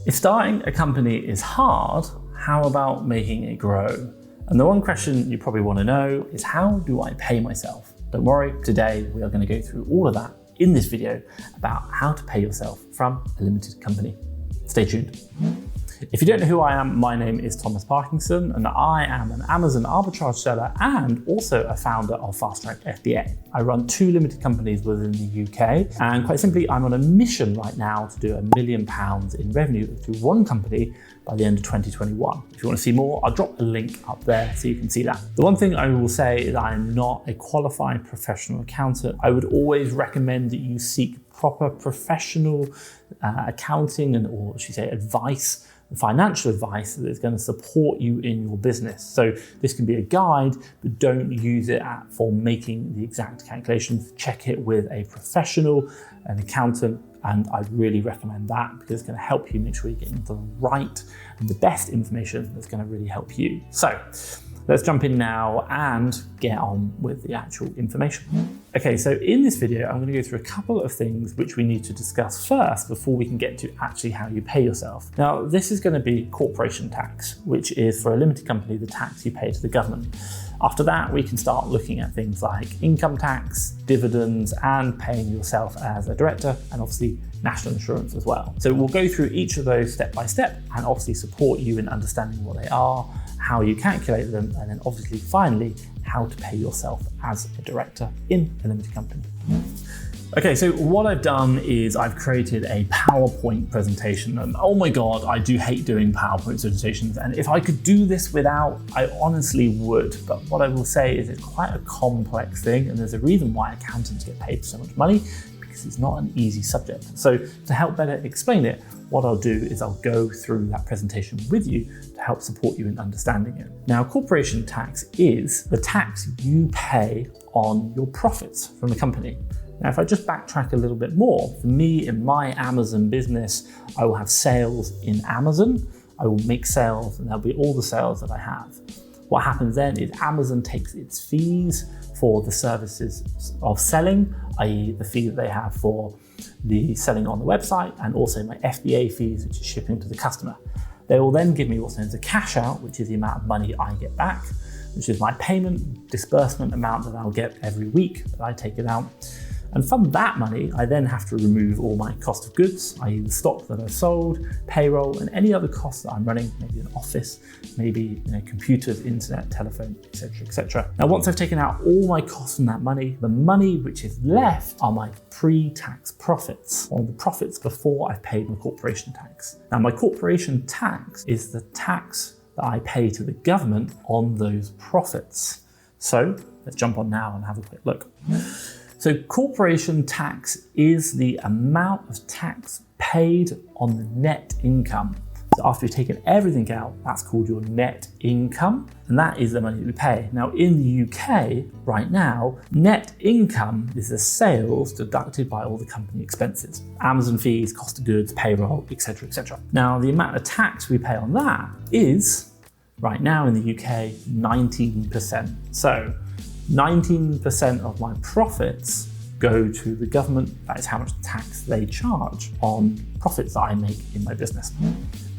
If starting a company is hard, how about making it grow? And the one question you probably want to know is, how do I pay myself? Don't worry, today we are going to go through all of that in this video about how to pay yourself from a limited company. Stay tuned. If you don't know who I am, my name is Thomas Parkinson, and I am an Amazon arbitrage seller and also a founder of FastTrackFBA. I run 2 limited companies within the UK, and quite simply, I'm on a mission right now to do £1 million in revenue through one company by the end of 2021. If you want to see more, I'll drop a link up there so you can see that. The one thing I will say is I am not a qualified professional accountant. I would always recommend that you seek proper professional accounting or should we say advice, financial advice that is going to support you in your business. So this can be a guide, but don't use it for making the exact calculations. Check it with a professional, an accountant, and I'd really recommend that because it's going to help you make sure you're getting the right and the best information that's going to really help you. So let's jump in now and get on with the actual information. Okay, so in this video, I'm going to go through a couple of things which we need to discuss first before we can get to actually how you pay yourself. Now, this is going to be corporation tax, which is for a limited company, the tax you pay to the government. After that, we can start looking at things like income tax, dividends, and paying yourself as a director, and obviously national insurance as well. So we'll go through each of those step by step and obviously support you in understanding what they are, how you calculate them, and then obviously finally, how to pay yourself as a director in a limited company. Okay, so what I've done is I've created a PowerPoint presentation, and oh my God, I do hate doing PowerPoint presentations. And if I could do this without, I honestly would. But what I will say is it's quite a complex thing, and there's a reason why accountants get paid so much money, because it's not an easy subject. So to help better explain it, what I'll do is I'll go through that presentation with you to help support you in understanding it. Now, corporation tax is the tax you pay on your profits from the company. Now, if I just backtrack a little bit more, for me in my Amazon business, I will have sales in Amazon. I will make sales and that'll be all the sales that I have. What happens then is Amazon takes its fees for the services of selling, i.e. the fee that they have for the selling on the website, and also my FBA fees, which is shipping to the customer. They will then give me what's known as a cash out, which is the amount of money I get back, which is my payment disbursement amount that I'll get every week that I take it out. And from that money, I then have to remove all my cost of goods, i.e. the stock that I've sold, payroll, and any other costs that I'm running, maybe an office, maybe computers, internet, telephone, etc., etc. Now, once I've taken out all my costs from that money, the money which is left are my pre-tax profits, or the profits before I've paid my corporation tax. Now, my corporation tax is the tax that I pay to the government on those profits. So let's jump on now and have a quick look. So corporation tax is the amount of tax paid on the net income. So after you've taken everything out, that's called your net income, and that is the money that we pay. Now in the UK, right now, net income is the sales deducted by all the company expenses. Amazon fees, cost of goods, payroll, etc., etc. Now the amount of tax we pay on that is, right now in the UK, 19%. So 19% of my profits go to the government. That is how much tax they charge on profits that I make in my business.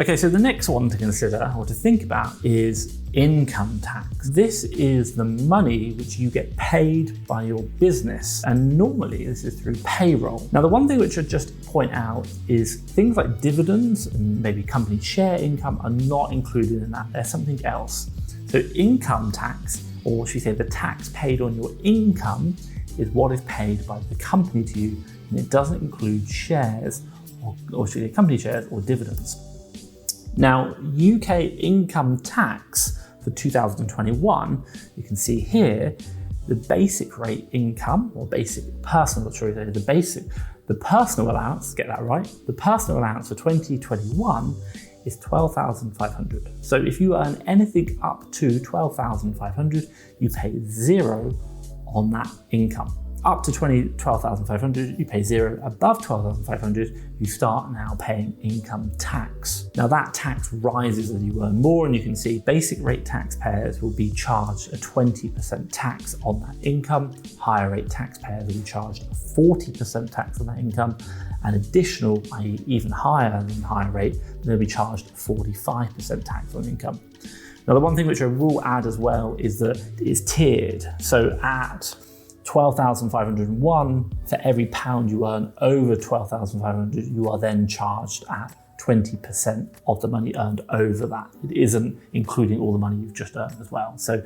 Okay, so the next one to consider or to think about is income tax. This is the money which you get paid by your business, and normally this is through payroll. Now, the one thing which I'd just point out is things like dividends and maybe company share income are not included in that. There's something else. So income tax, or should we say the tax paid on your income, is what is paid by the company to you, and it doesn't include shares or should we say company shares or dividends. Now, UK income tax for 2021, you can see here, the basic rate income or basic personal, the personal allowance, get that right, the personal allowance for 2021 is 12,500. So if you earn anything up to 12,500, you pay 0 on that income. Up to 12,500, you pay 0. Above 12,500, you start now paying income tax. Now that tax rises as you earn more, and you can see basic rate taxpayers will be charged a 20% tax on that income. Higher rate taxpayers will be charged a 40% tax on that income, and additional, i.e. even higher than the higher rate, they'll be charged 45% tax on income. Now the one thing which I will add as well is that it is tiered. So at 12,501, for every pound you earn over 12,500, you are then charged at 20% of the money earned over that. It isn't including all the money you've just earned as well. So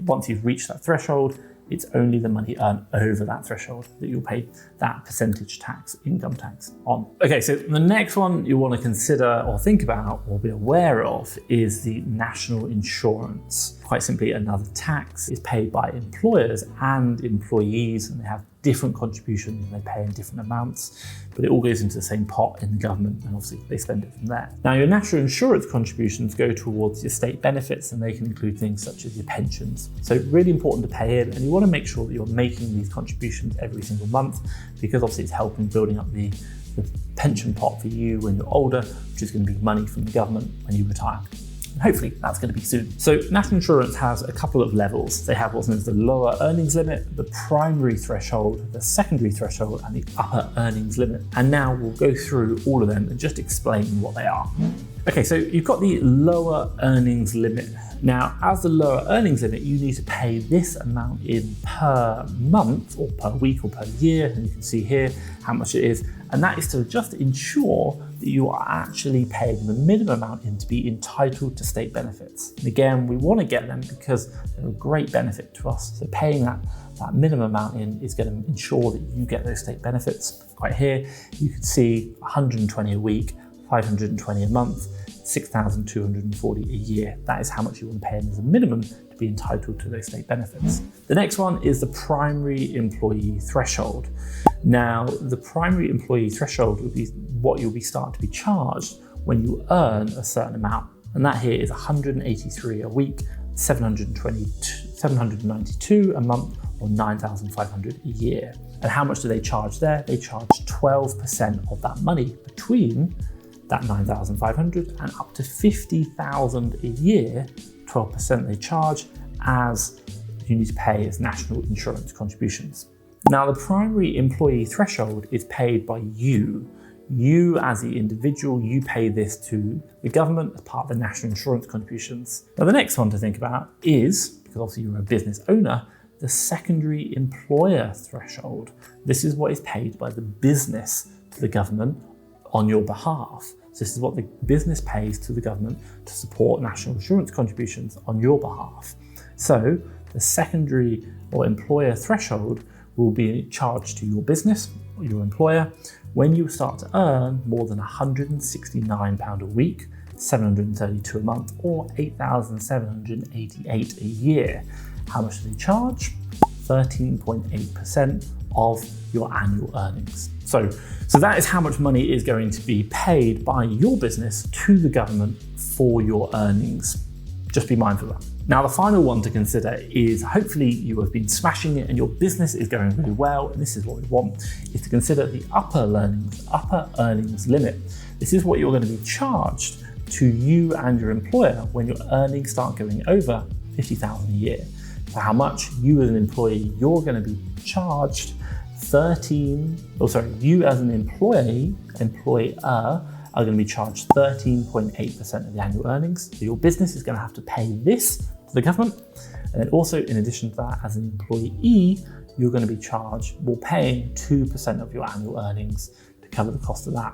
once you've reached that threshold, it's only the money earned over that threshold that you'll pay that percentage tax, income tax on. Okay, so the next one you want to consider or think about or be aware of is the national insurance. Quite simply, another tax is paid by employers and employees, and they have different contributions and they pay in different amounts, but it all goes into the same pot in the government, and obviously they spend it from there. Now, your national insurance contributions go towards your state benefits, and they can include things such as your pensions. So really important to pay in, and you want to make sure that you're making these contributions every single month, because obviously it's helping building up the pension pot for you when you're older, which is going to be money from the government when you retire. And hopefully that's going to be soon. So national insurance has a couple of levels. They have what's known as the lower earnings limit, the primary threshold, the secondary threshold, and the upper earnings limit. And now we'll go through all of them and just explain what they are. Okay, so you've got the lower earnings limit. Now, as the lower earnings limit, you need to pay this amount in per month or per week or per year. And you can see here how much it is. And that is to just ensure that you are actually paying the minimum amount in to be entitled to state benefits. And again, we want to get them because they're a great benefit to us. So paying that minimum amount in is going to ensure that you get those state benefits. Right here, you can see 120 a week, 520 a month, 6,240 a year. That is how much you want to pay in as a minimum to be entitled to those state benefits. The next one is the primary employee threshold. Now, the primary employee threshold will be what you'll be starting to be charged when you earn a certain amount. And that here is 183 a week, 792 a month, or 9,500 a year. And how much do they charge there? They charge 12% of that money between that 9,500 and up to 50,000 a year. 12% they charge as you need to pay as national insurance contributions. Now, the primary employee threshold is paid by you. You as the individual, you pay this to the government as part of the national insurance contributions. Now, the next one to think about is, because obviously you're a business owner, the secondary employer threshold. This is what is paid by the business to the government on your behalf. So this is what the business pays to the government to support national insurance contributions on your behalf. So the secondary or employer threshold will be charged to your business or your employer when you start to earn more than £169 a week, 732 a month, or 8,788 a year. How much do they charge? 13.8% of your annual earnings. So that is how much money is going to be paid by your business to the government for your earnings. Just be mindful of that. Now, the final one to consider is, hopefully you have been smashing it and your business is going really well, and this is what we want, is to consider the upper earnings limit. This is what you're going to be charged to you and your employer when your earnings start going over 50,000 a year. So how much? You as an employee, you're going to be charged you as an employer are going to be charged 13.8% of the annual earnings. So your business is going to have to pay this to the government. And then also, in addition to that, as an employee, you're going to be paying 2% of your annual earnings to cover the cost of that.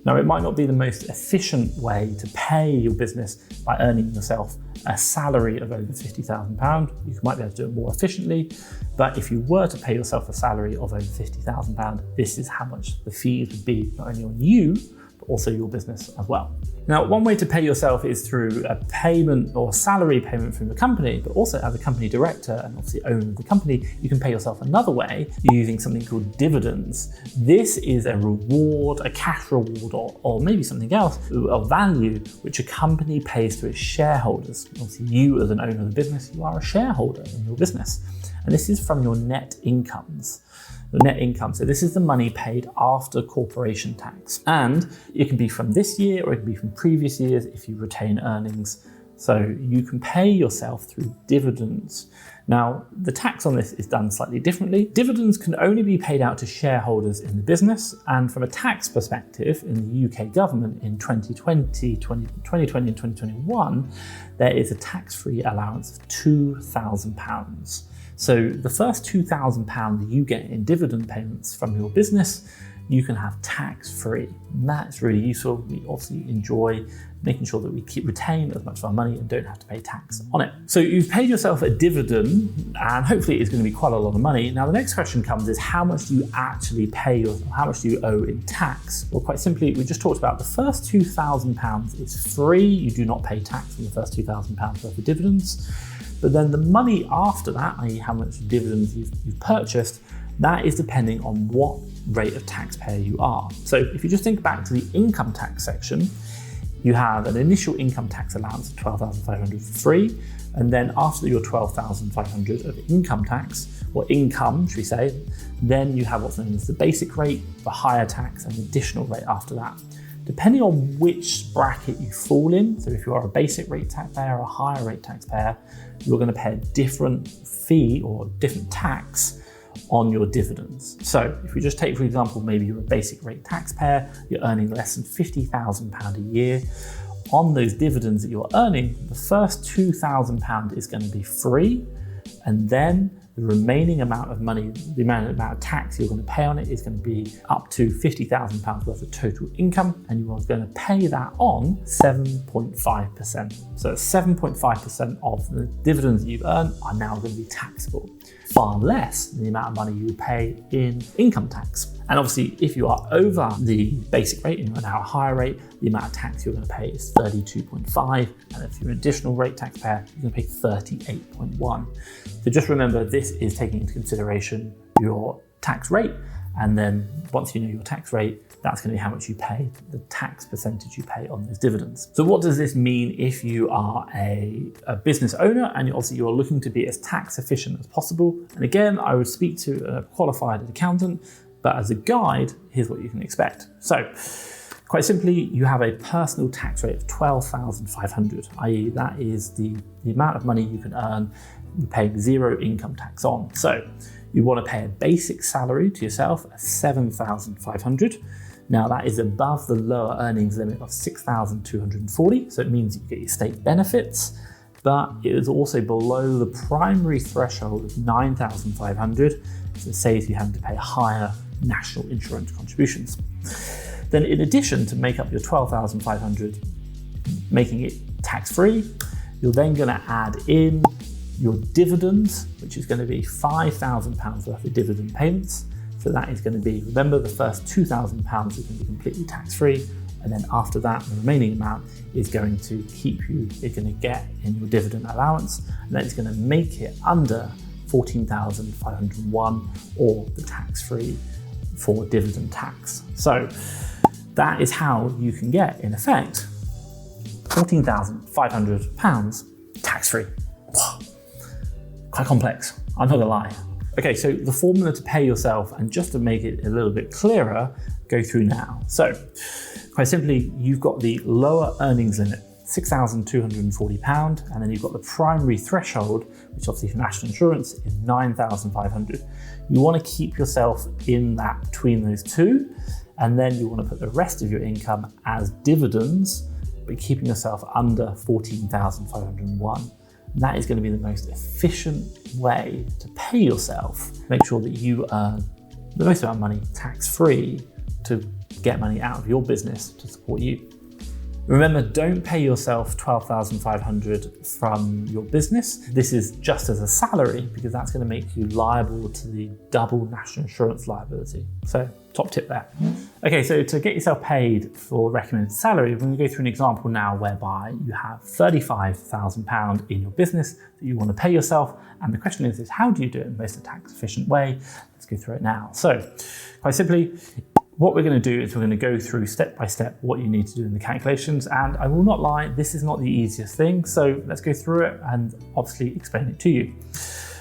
Now, it might not be the most efficient way to pay your business by earning yourself a salary of over £50,000. You might be able to do it more efficiently, but if you were to pay yourself a salary of over £50,000, this is how much the fees would be, not only on you, but also your business as well. Now, one way to pay yourself is through a payment or salary payment from the company, but also as a company director and obviously owner of the company, you can pay yourself another way using something called dividends. This is a reward, a cash reward, or maybe something else of value, which a company pays to its shareholders. Obviously, you as an owner of the business, you are a shareholder in your business. And this is from your net incomes. Your net income. So this is the money paid after corporation tax. And it can be from this year or it can be from previous years if you retain earnings. So you can pay yourself through dividends. Now, the tax on this is done slightly differently. Dividends can only be paid out to shareholders in the business. And from a tax perspective, in the UK government in 2020 and 2021, there is a tax-free allowance of £2,000. So the first £2,000 you get in dividend payments from your business, you can have tax-free. And that's really useful. We obviously enjoy making sure that we retain as much of our money and don't have to pay tax on it. So you've paid yourself a dividend, and hopefully it's going to be quite a lot of money. Now the next question comes is, how much do you actually pay yourself? How much do you owe in tax? Well, quite simply, we just talked about the first £2,000 is free. You do not pay tax on the first £2,000 worth of dividends. But then the money after that, i.e. how much dividends you've purchased, that is depending on what rate of taxpayer you are. So if you just think back to the income tax section, you have an initial income tax allowance of $12,500 for free, and then after your $12,500 of income tax, or income, should we say, then you have what's known as the basic rate, the higher tax, and the additional rate after that. Depending on which bracket you fall in, so if you are a basic rate taxpayer or a higher rate taxpayer, you're going to pay a different fee or different tax on your dividends. So if we just take, for example, maybe you're a basic rate taxpayer, you're earning less than £50,000 a year. On those dividends that you're earning, the first £2,000 is going to be free, and then the remaining amount of money, the amount of tax you're going to pay on it is going to be up to £50,000 worth of total income, and you are going to pay that on 7.5%. So 7.5% of the dividends that you've earned are now going to be taxable, far less than the amount of money you would pay in income tax. And obviously, if you are over the basic rate and you're now a higher rate, the amount of tax you're going to pay is 32.5. And if you're an additional rate taxpayer, you're going to pay 38.1. So just remember, this is taking into consideration your tax rate. And then once you know your tax rate, that's going to be how much you pay, the tax percentage you pay on those dividends. So what does this mean if you are a business owner and obviously you're looking to be as tax efficient as possible? And again, I would speak to a qualified accountant, but as a guide, here's what you can expect. So quite simply, you have a personal tax rate of $12,500, i.e. that is the amount of money you can earn, you pay zero income tax on. So you want to pay a basic salary to yourself of $7,500. Now that is above the lower earnings limit of $6,240, so it means you get your state benefits, but it is also below the primary threshold of $9,500, so it saves you having to pay higher national insurance contributions. Then in addition to make up your $12,500, making it tax-free, you're then going to add in your dividends, which is going to be £5,000 worth of dividend payments. So that is going to be, remember, the first £2,000 is going to be completely tax-free, and then after that, the remaining amount is going to it's going to get in your dividend allowance, and then it's going to make it under $14,501 or the tax-free for dividend tax. So that is how you can get, in effect, £14,500 tax-free. Quite complex, I'm not gonna lie. Okay, so the formula to pay yourself, and just to make it a little bit clearer, go through now. So quite simply, you've got the lower earnings limit, £6,240, and then you've got the primary threshold, which obviously for national insurance is $9,500. You want to keep yourself in that between those two, and then you want to put the rest of your income as dividends, but keeping yourself under $14,501. And that is going to be the most efficient way to pay yourself. Make sure that you earn the most amount of money tax-free to get money out of your business to support you. Remember, don't pay yourself $12,500 from your business. This is just as a salary, because that's going to make you liable to the double national insurance liability. So top tip there. Okay, so to get yourself paid for recommended salary, we're going to go through an example now whereby you have £35,000 in your business that you want to pay yourself. And the question is how do you do it in the most tax efficient way? Let's go through it now. So quite simply, what we're going to do is we're going to go through step by step what you need to do in the calculations, and I will not lie, this is not the easiest thing, so let's go through it and obviously explain it to you.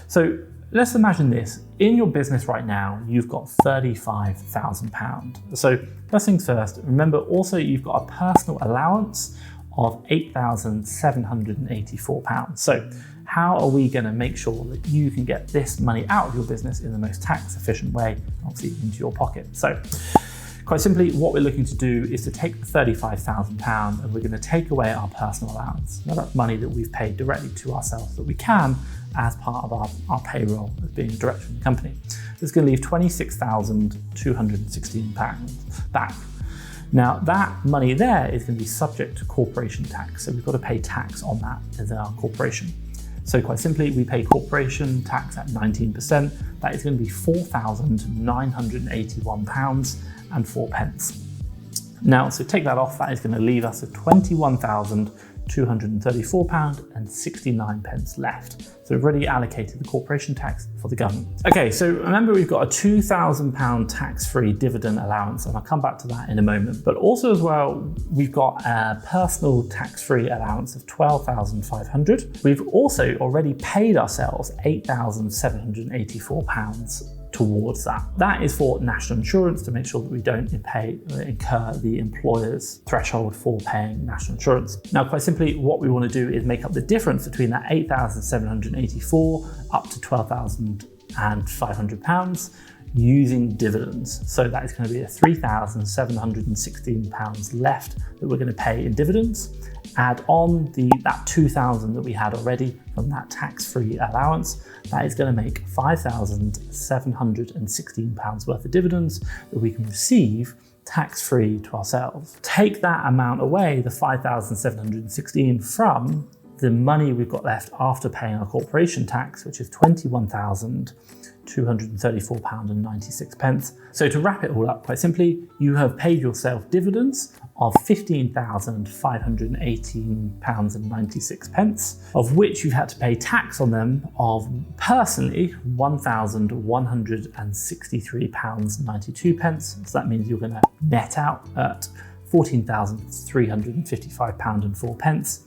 So let's imagine this. In your business right now, you've got £35,000. So first things first, remember also you've got a personal allowance of £8,784. So how are we going to make sure that you can get this money out of your business in the most tax efficient way, obviously into your pocket? So quite simply, what we're looking to do is to take the £35,000 and we're going to take away our personal allowance. Now that's money that we've paid directly to ourselves that we can as part of our payroll as being a director in the company. It's going to leave £26,216 back. Now that money there is going to be subject to corporation tax. So we've got to pay tax on that as our corporation. So quite simply, we pay corporation tax at 19%. That is going to be £4,981.04. Now, so take that off, that is going to leave us at £21,234.69 left. So we've already allocated the corporation tax for the government. Okay, so remember we've got a £2,000 tax-free dividend allowance, and I'll come back to that in a moment. But also as well, we've got a personal tax-free allowance of £12,500. We've also already paid ourselves £8,784 towards that. That is for national insurance to make sure that we don't incur the employer's threshold for paying national insurance. Now, quite simply, what we want to do is make up the difference between that £8,784 up to £12,500 using dividends. So that is going to be a £3,716 left that we're going to pay in dividends. Add on that £2,000 that we had already from that tax-free allowance. That is going to make £5,716 worth of dividends that we can receive tax-free to ourselves. Take that amount away, the £5,716, from the money we've got left after paying our corporation tax, which is £21,234.96. So to wrap it all up, quite simply, you have paid yourself dividends of £15,518.96, of which you've had to pay tax on them of personally £1,163.92. So that means you're going to net out at £14,355.04.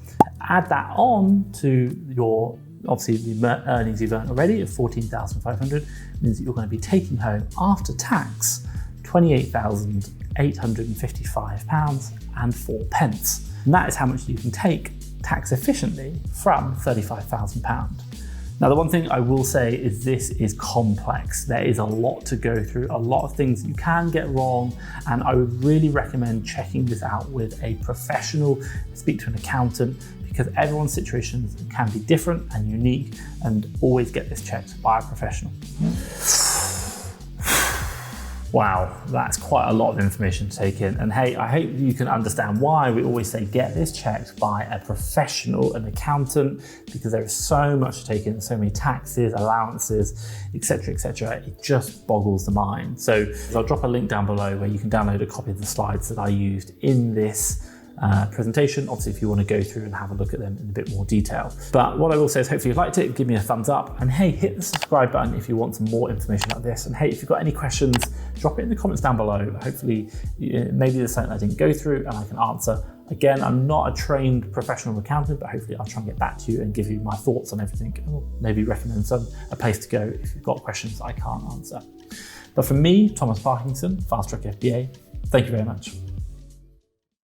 Add that on to your, obviously, the earnings you've earned already of £14,500, means that you're going to be taking home after tax £28,855.04. And that is how much you can take tax efficiently from £35,000. Now, the one thing I will say is this is complex. There is a lot to go through, a lot of things you can get wrong, and I would really recommend checking this out with a professional. Speak to an accountant, because everyone's situations can be different and unique, and always get this checked by a professional. Wow, that's quite a lot of information to take in. And hey, I hope you can understand why we always say get this checked by a professional, an accountant, because there is so much to take in, so many taxes, allowances, etc., etc. It just boggles the mind. So I'll drop a link down below where you can download a copy of the slides that I used in this presentation, obviously, if you want to go through and have a look at them in a bit more detail. But what I will say is hopefully you liked it, give me a thumbs up, and hey, hit the subscribe button if you want some more information like this. And hey, if you've got any questions, drop it in the comments down below. Hopefully, maybe there's something I didn't go through and I can answer. Again, I'm not a trained professional accountant, but hopefully I'll try and get back to you and give you my thoughts on everything, or maybe recommend a place to go if you've got questions I can't answer. But from me, Thomas Parkinson, FastTrackFBA, thank you very much.